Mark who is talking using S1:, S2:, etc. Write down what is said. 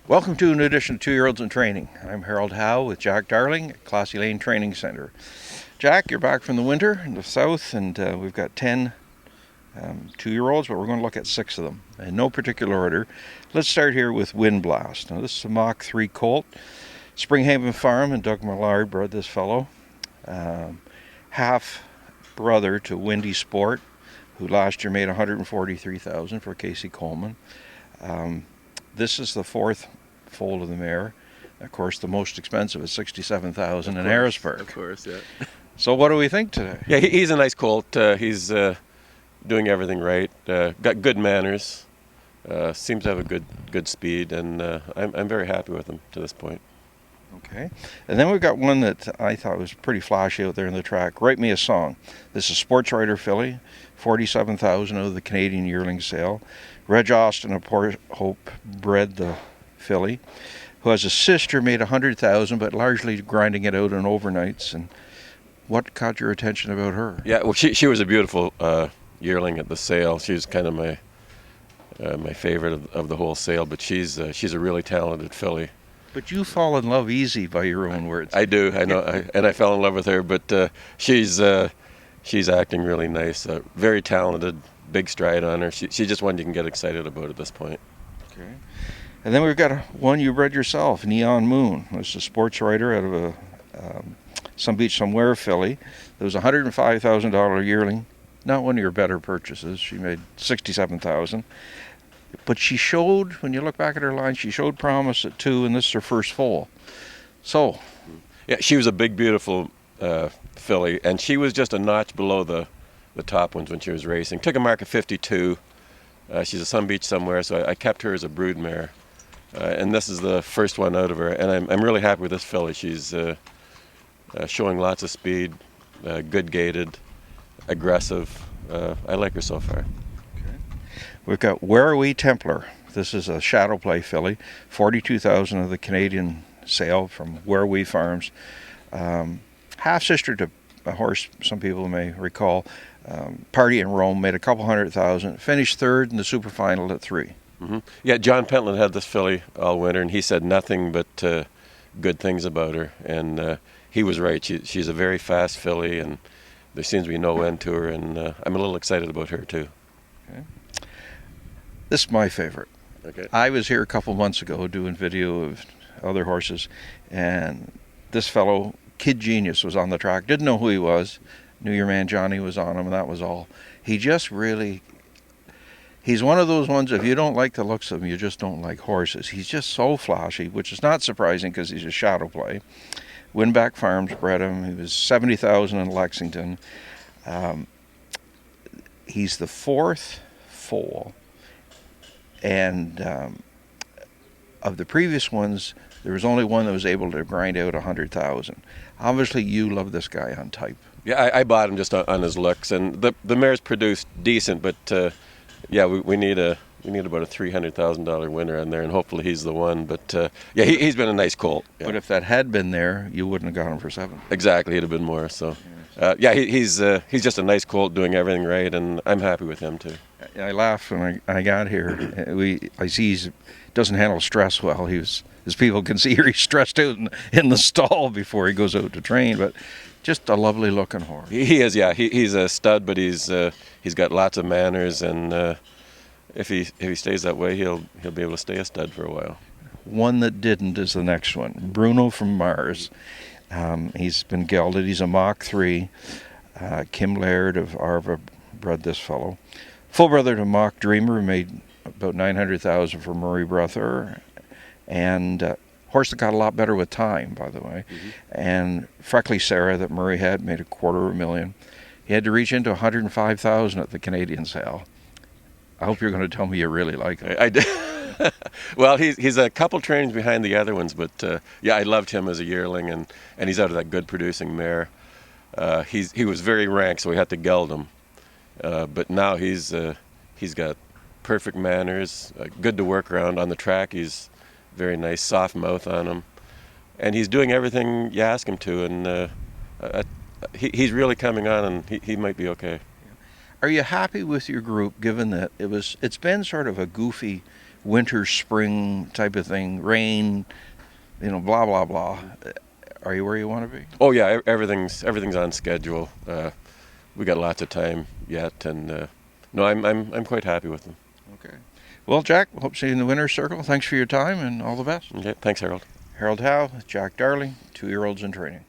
S1: Welcome to an edition of 2-Year-Olds in Training. I'm Harold Howe with Jack Darling at Classy Lane Training Center. Jack, you're back from the winter in the south, and we've got 10 2-year-olds, but we're going to look at 6 of them in no particular order. Let's start here with Wind Blast. Now, this is a Mach 3 colt. Springhaven Farm and Doug Millard bred this fellow. Half brother to Windy Sport, who last year made $143,000 for Casey Coleman. This is the 4th foal of the mare. Of course, the most expensive is $67,000 in Harrisburg.
S2: Of course, yeah.
S1: So what do we think today?
S2: Yeah, he's a nice colt. He's doing everything right. Got good manners. Seems to have a good speed, and I'm very happy with him to this point.
S1: Okay. And then we've got one that I thought was pretty flashy out there in the track. Write Me a Song. This is Sports Rider filly, $47,000 of the Canadian yearling sale. Reg Austin of Port Hope bred the filly, who has a sister made $100,000, but largely grinding it out on overnights. And what caught your attention about her?
S2: Yeah, well, she was a beautiful yearling at the sale. She was kind of my favorite of the whole sale, but she's a really talented filly.
S1: But you fall in love easy, by your own words.
S2: I do, I know, and I fell in love with her. But she's acting really nice. Very talented, big stride on her. She's just one you can get excited about at this point.
S1: Okay. And then we've got one you bred yourself, Neon Moon. It's a sports rider out of a Some Beach Somewhere filly. There was a $105,000 yearling. Not one of your better purchases. She made $67,000. But she showed, when you look back at her line, she showed promise at 2, and this is her first foal. So,
S2: yeah, she was a big, beautiful filly, and she was just a notch below the top ones when she was racing. Took a mark of 52. She's a Some Beach Somewhere, so I kept her as a brood mare. And this is the first one out of her, and I'm really happy with this filly. She's showing lots of speed, good gaited, aggressive. I like her so far.
S1: We've got Where Are We Templar. This is a shadow play filly, $42,000 of the Canadian sale from Where Are We Farms. Half sister to a horse some people may recall. Party in Rome, made a couple $100,000. Finished 3rd in the super final at 3.
S2: Mm-hmm. Yeah, John Pentland had this filly all winter, and he said nothing but good things about her. And he was right. She's a very fast filly, and there seems to be no end to her. And I'm a little excited about her too.
S1: Okay. This is my favorite.
S2: Okay.
S1: I was here a couple months ago doing video of other horses, and this fellow, Kid Genius, was on the track. Didn't know who he was. Knew your man Johnny was on him, and that was all. He just really, he's one of those ones, if you don't like the looks of him, you just don't like horses. He's just so flashy, which is not surprising because he's a shadow play. Winback Farms bred him. He was $70,000 in Lexington. He's the 4th foal. And of the previous ones, there was only one that was able to grind out $100,000. Obviously, you love this guy on type.
S2: Yeah, I bought him just on his looks, and the mare's produced decent, but yeah, we need about a $300,000 winner in there, and hopefully he's the one. But yeah, he's been a nice colt. Yeah.
S1: But if that had been there, you wouldn't have got him for 7.
S2: Exactly, he'd have been more. So yeah, he's just a nice colt, doing everything right, and I'm happy with him too.
S1: I laughed when I got here. I see he doesn't handle stress well. As people can see here, he's stressed out in the stall before he goes out to train. But just a lovely looking horse.
S2: He is, yeah. He's a stud, but he's got lots of manners, and if he stays that way, he'll be able to stay a stud for a while.
S1: One that didn't is the next one, Bruno from Mars. He's been gelded. He's a Mach 3. Kim Laird of Arva bred this fellow. Full brother to Mach Dreamer, made about $900,000 for Murray Brother, and horse that got a lot better with time, by the way. Mm-hmm. And Freckly Sarah that Murray had made $250,000. He had to reach into $105,000 at the Canadian sale. I hope you're going to tell me you really like him.
S2: I did. Well, he's a couple trains behind the other ones, but yeah, I loved him as a yearling, and he's out of that good producing mare. He was very rank, so we had to geld him. But now he's got perfect manners, good to work around on the track. He's very nice, soft mouth on him, and he's doing everything you ask him to. And he's really coming on, and he might be okay.
S1: Are you happy with your group, given that it's been sort of a goofy winter, spring type of thing, rain, blah, blah, blah. Are you where you want to be?
S2: Oh yeah, everything's on schedule. We got lots of time yet, and no, I'm quite happy with them.
S1: Okay. Well, Jack, hope to see you in the winner's circle. Thanks for your time and all the best.
S2: Okay, thanks, Harold.
S1: Harold Howe, Jack Darley, 2-year-olds in training.